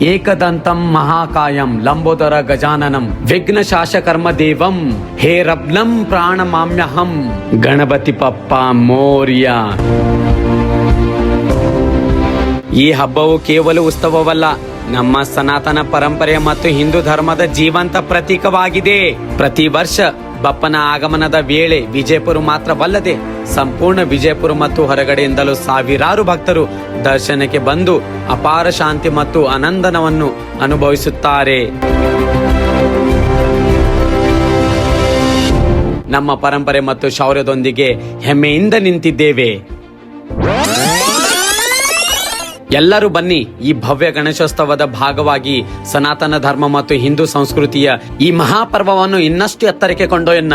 ಏಕದಂತಂ ಮಹಾಕಾಯಂ ಲಂಬೋದರ ಗಜಾನನಂ ವಿಘ್ನ ಶಾಸಕರ್ಮ ದೇವಂ ಹೇ ರಬ್ಲಂ ಪ್ರಾಣಮಾಮ್ಯಹಂ ಗಣಪತಿ ಪಪ್ಪ ಮೋರ್ಯ. ಈ ಹಬ್ಬವು ಕೇವಲ ಉತ್ಸವವಲ್ಲ, ನಮ್ಮ ಸನಾತನ ಪರಂಪರೆ ಮತ್ತು ಹಿಂದೂ ಧರ್ಮದ ಜೀವಂತ ಪ್ರತೀಕವಾಗಿದೆ. ಪ್ರತಿ ವರ್ಷ ಬಪ್ಪನ ಆಗಮನದ ವೇಳೆ ವಿಜಯಪುರ ಮಾತ್ರವಲ್ಲದೆ ಸಂಪೂರ್ಣ ವಿಜಯಪುರ ಮತ್ತು ಹೊರಗಡೆಯಿಂದಲೂ ಸಾವಿರಾರು ಭಕ್ತರು ದರ್ಶನಕ್ಕೆ ಬಂದು ಅಪಾರ ಶಾಂತಿ ಮತ್ತು ಆನಂದನವನ್ನು ಅನುಭವಿಸುತ್ತಾರೆ. ನಮ್ಮ ಪರಂಪರೆ ಮತ್ತು ಶೌರ್ಯದೊಂದಿಗೆ ಹೆಮ್ಮೆಯಿಂದ ನಿಂತಿದ್ದೇವೆ. ಎಲ್ಲರೂ ಬನ್ನಿ, ಈ ಭವ್ಯ ಗಣೇಶೋತ್ಸವದ ಭಾಗವಾಗಿ ಸನಾತನ ಧರ್ಮ ಮತ್ತು ಹಿಂದೂ ಸಂಸ್ಕೃತಿಯ ಈ ಮಹಾಪರ್ವವನ್ನು ಇನ್ನಷ್ಟು ಎತ್ತರಕ್ಕೆ ಕೊಂಡೊಯ್ಯೋಣ.